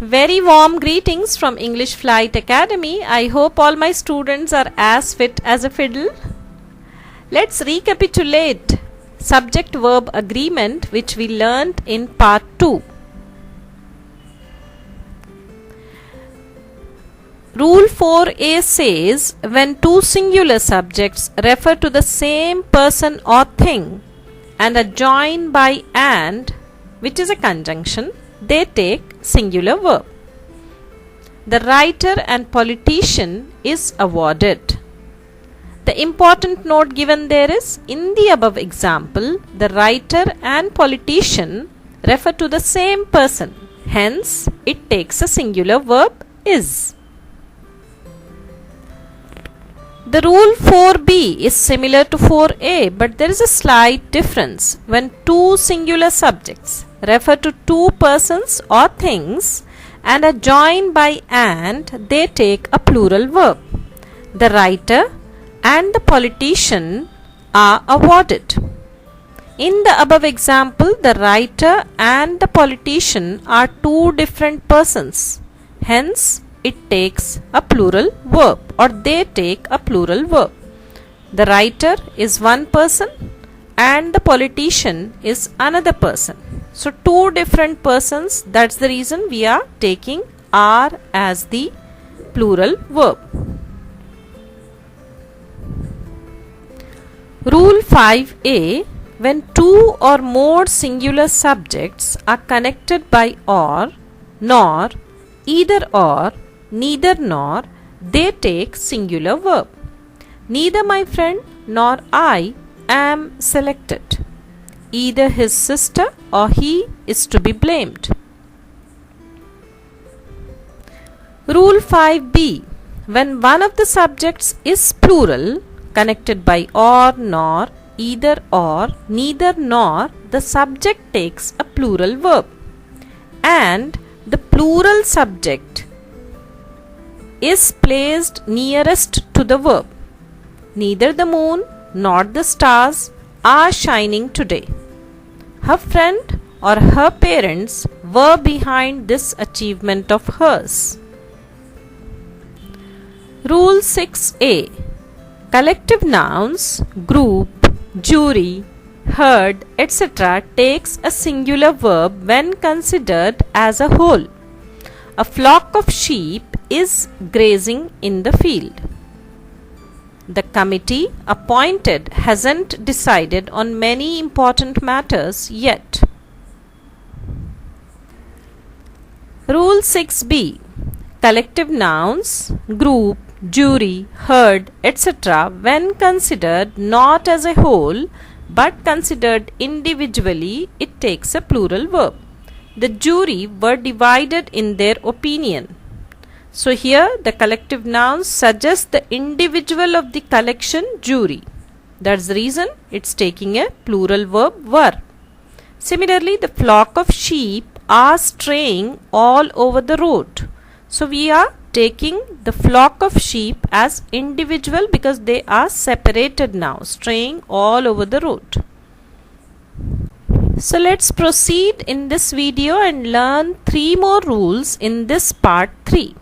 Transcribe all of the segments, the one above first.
Very warm greetings from English Flight Academy. I hope all my students are as fit as a fiddle. Let's recapitulate subject-verb agreement which we learnt in part 2. Rule 4a says when two singular subjects refer to the same person or thing and are joined by and, which is a conjunction, they take singular verb. The writer and politician is awarded. The important note given there is, in the above example, the writer and politician refer to the same person. Hence, it takes a singular verb is. The rule 4b is similar to 4a, but there is a slight difference. When two singular subjects refer to two persons or things and are joined by and, they take a plural verb. The writer and the politician are awarded. In the above example, the writer and the politician are two different persons. Hence, it takes a plural verb, or they take a plural verb. The writer is one person and the politician is another person. So two different persons, that's the reason we are taking are as the plural verb. Rule 5a, when two or more singular subjects are connected by or, nor, either or, neither nor, they take singular verb. Neither my friend nor I am selected. Either his sister or he is to be blamed. Rule 5b, when one of the subjects is plural, connected by or, nor, either or, neither nor, the subject takes a plural verb. And the plural subject is placed nearest to the verb. Neither the moon nor the stars are shining today. Her friend or her parents were behind this achievement of hers. Rule 6a, collective nouns, group, jury, herd, etc. takes a singular verb when considered as a whole. A flock of sheep is grazing in the field. The committee appointed hasn't decided on many important matters yet. Rule 6b, collective nouns, group, jury, herd, etc. when considered not as a whole but considered individually, it takes a plural verb. The jury were divided in their opinion. So here the collective nouns suggest the individual of the collection jury. That's the reason it's taking a plural verb were. Similarly, the flock of sheep are straying all over the road. So we are taking the flock of sheep as individual because they are separated now, straying all over the road. So let's proceed in this video and learn 3 more rules in this part 3.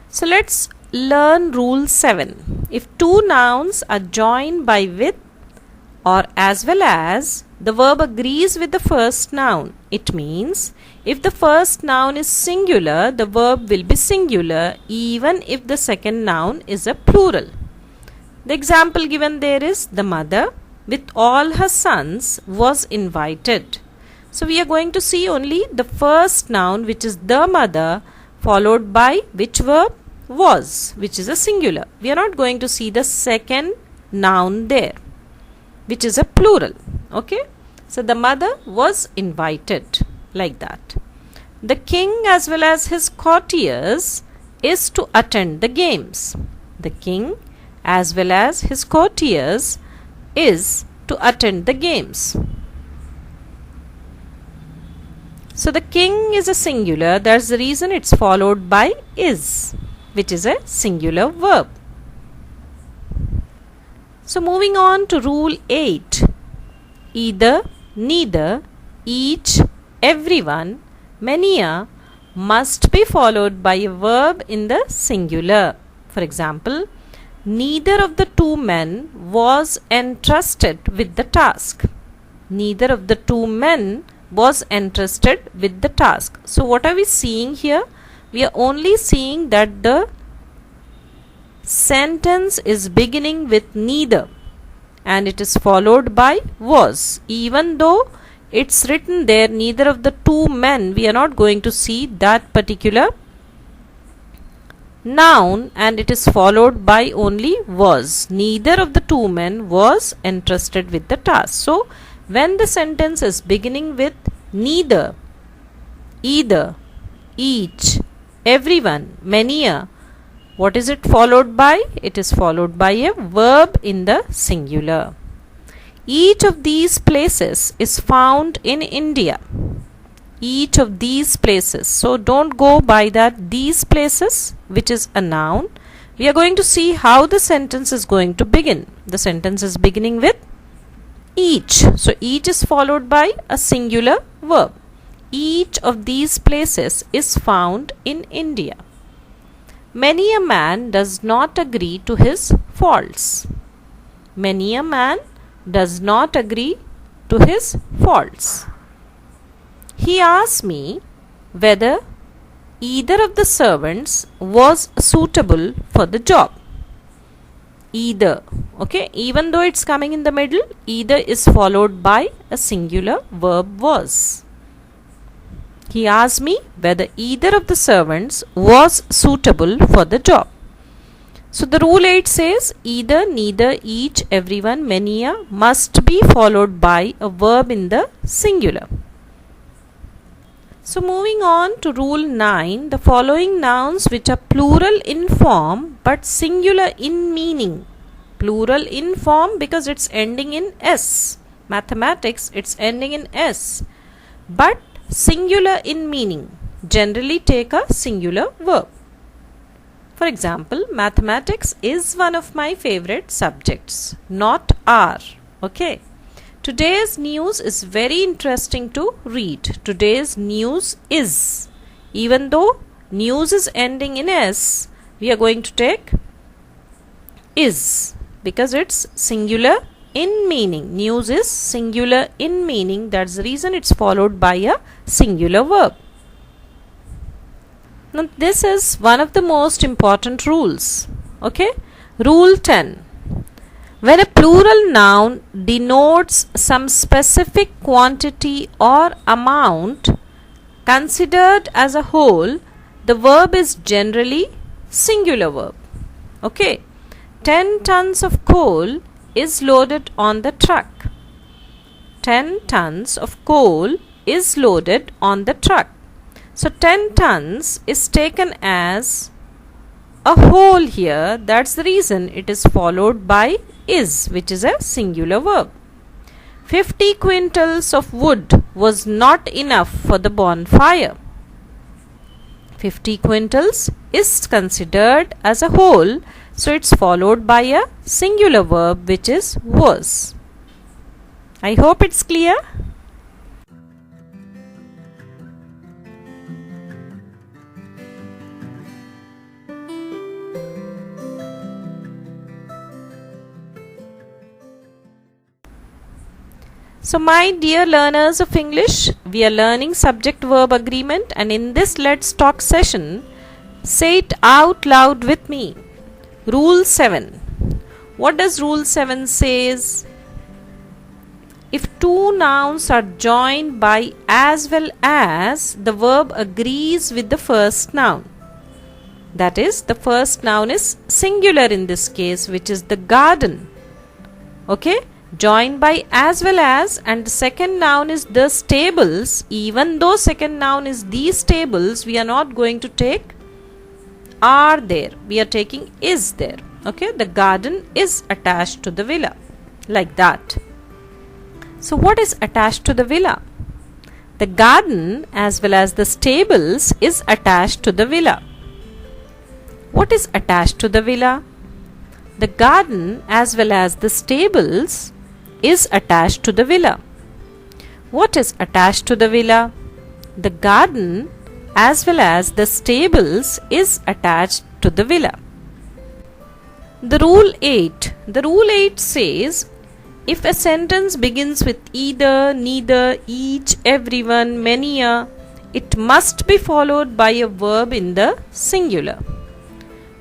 So let's learn rule 7. If two nouns are joined by with or as well as, the verb agrees with the first noun. It means if the first noun is singular, the verb will be singular even if the second noun is a plural. The example given there is the mother with all her sons was invited. So we are going to see only the first noun, which is the mother, followed by which verb? Was, which is a singular. We are not going to see the second noun there, which is a plural. Okay. So the mother was invited, like that. The king as well as his courtiers is to attend the games. The king as well as his courtiers is to attend the games. So the king is a singular, that's the reason it's followed by is, which is a singular verb. So moving on to rule 8. Either, neither, each, everyone, many a must be followed by a verb in the singular. For example, neither of the two men was entrusted with the task. Neither of the two men was entrusted with the task. So what are we seeing here? We are only seeing that the sentence is beginning with neither and it is followed by was. Even though it's written there neither of the two men, we are not going to see that particular noun and it is followed by only was. Neither of the two men was entrusted with the task. So when the sentence is beginning with neither, either, each, everyone, many a, what is it followed by? It is followed by a verb in the singular. Each of these places is found in India. Each of these places. So don't go by that these places, which is a noun. We are going to see how the sentence is going to begin. The sentence is beginning with each. So each is followed by a singular verb. Each of these places is found in India. Many a man does not agree to his faults. Many a man does not agree to his faults. He asked me whether either of the servants was suitable for the job. Either, okay, even though it's coming in the middle, either is followed by a singular verb was. He asked me whether either of the servants was suitable for the job. So the rule 8 says either, neither, each, everyone, many a must be followed by a verb in the singular. So moving on to rule 9, the following nouns which are plural in form but singular in meaning. Plural in form because it's ending in S. Mathematics, it's ending in S. But singular in meaning. Generally take a singular verb. For example, mathematics is one of my favorite subjects, not are. Okay. Today's news is very interesting to read. Today's news is. Even though news is ending in S, we are going to take is because it's singular in meaning. News is singular in meaning. That's the reason it's followed by a singular verb. Now this is one of the most important rules. Okay. Rule 10. When a plural noun denotes some specific quantity or amount considered as a whole, the verb is generally singular verb. Okay. 10 tons of coal is loaded on the truck. 10 tons of coal is loaded on the truck. So 10 tons is taken as a whole here. That's the reason it is followed by is, which is a singular verb. 50 quintals of wood was not enough for the bonfire. 50 quintals is considered as a whole, so it's followed by a singular verb which is was. I hope it's clear. So my dear learners of English, we are learning subject-verb agreement, and in this Let's Talk session, say it out loud with me. Rule 7. What does Rule 7 says? If two nouns are joined by as well as, the verb agrees with the first noun. That is, the first noun is singular in this case, which is the garden. Okay? Joined by as well as, and the second noun is the stables. Even though second noun is these stables, we are not going to take are there. We are taking is there. Okay, the garden is attached to the villa. Like that. So what is attached to the villa? The garden as well as the stables is attached to the villa. What is attached to the villa? The garden as well as the stables is attached to the villa. What is attached to the villa? the garden as well as the stables is attached to the villa. The rule 8. The rule 8 says, if a sentence begins with either, neither, each, everyone, many a, it must be followed by a verb in the singular.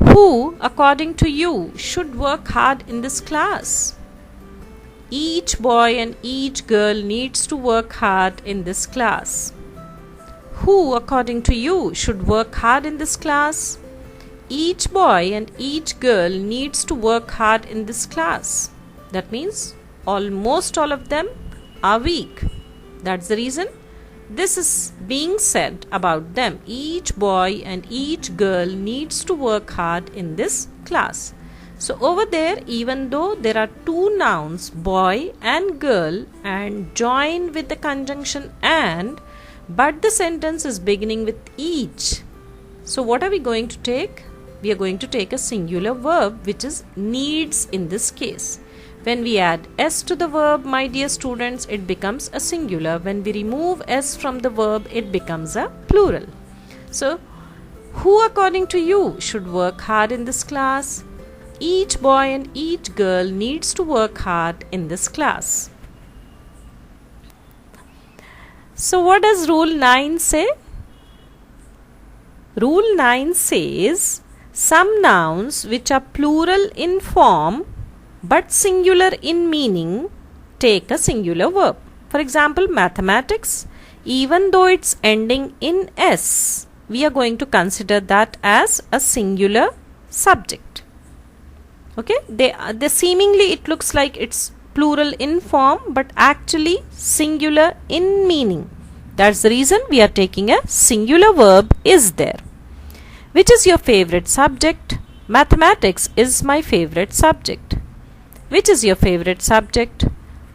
Who, according to you, should work hard in this class? Each boy and each girl needs to work hard in this class. Who, according to you, should work hard in this class? Each boy and each girl needs to work hard in this class. That means almost all of them are weak. That's the reason this is being said about them. Each boy and each girl needs to work hard in this class. So over there, even though there are two nouns, boy and girl, and joined with the conjunction and, but the sentence is beginning with each. So what are we going to take? We are going to take a singular verb, which is needs in this case. When we add s to the verb, my dear students, it becomes a singular. When we remove s from the verb, it becomes a plural. So, who according to you should work hard in this class? Each boy and each girl needs to work hard in this class. So, what does Rule 9 say? Rule 9 says, some nouns which are plural in form but singular in meaning take a singular verb. For example, mathematics, even though it's ending in s, we are going to consider that as a singular subject. Okay, they seemingly it looks like it's plural in form but actually singular in meaning. That's the reason we are taking a singular verb is there. Which is your favorite subject? Mathematics is my favorite subject. Which is your favorite subject?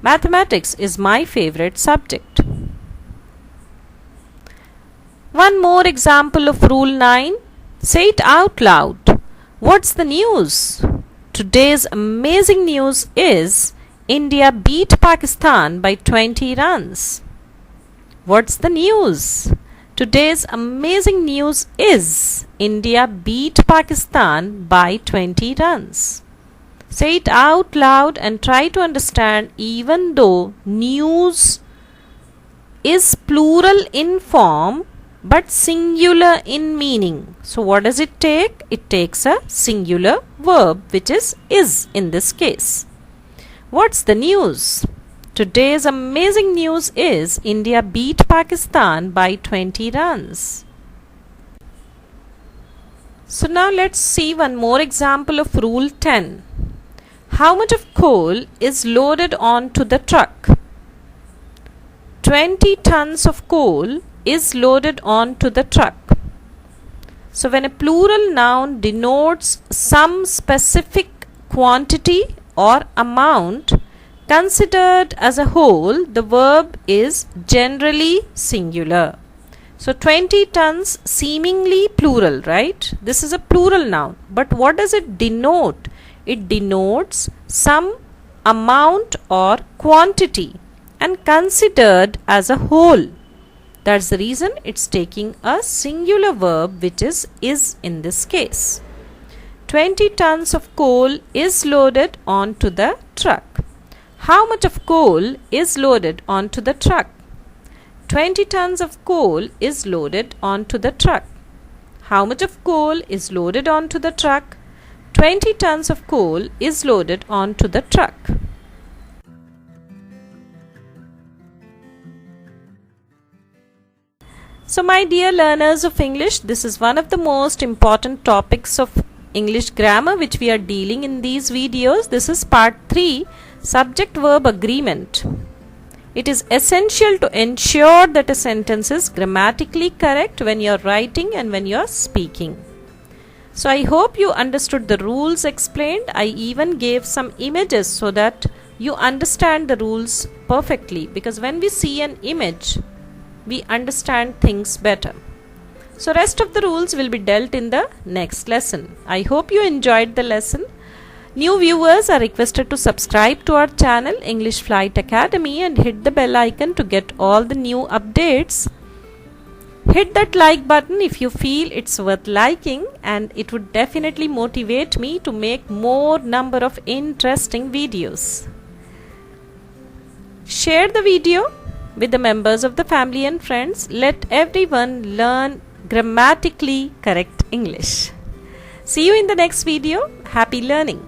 Mathematics is my favorite subject. One more example of Rule 9. Say it out loud. What's the news? Today's amazing news is India beat Pakistan by 20 runs. What's the news? Today's amazing news is India beat Pakistan by 20 runs. Say it out loud and try to understand, even though news is plural in form but singular in meaning. So what does it take? It takes a singular verb, which is in this case. What's the news? Today's amazing news is India beat Pakistan by 20 runs. So now let's see one more example of Rule 10. How much of coal is loaded onto the truck? 20 tons of coal is loaded onto the truck. So when a plural noun denotes some specific quantity or amount considered as a whole, the verb is generally singular. So 20 tons seemingly plural, right? This is a plural noun. But what does it denote? It denotes some amount or quantity and considered as a whole. That's the reason it's taking a singular verb, which is in this case. 20 tons of coal is loaded onto the truck. How much of coal is loaded onto the truck? 20 tons of coal is loaded onto the truck. How much of coal is loaded onto the truck? 20 tons of coal is loaded onto the truck. So my dear learners of English, this is one of the most important topics of English grammar which we are dealing in these videos. This is part 3, subject-verb agreement. It is essential to ensure that a sentence is grammatically correct when you are writing and when you are speaking. So I hope you understood the rules explained. I even gave some images so that you understand the rules perfectly, because when we see an image, we understand things better. So rest of the rules will be dealt in the next lesson. I hope you enjoyed the lesson. New viewers are requested to subscribe to our channel English Flight Academy and hit the bell icon to get all the new updates. Hit that like button if you feel it's worth liking, and it would definitely motivate me to make more number of interesting videos. Share the video with the members of the family and friends. Let everyone learn grammatically correct English. See you in the next video. Happy learning.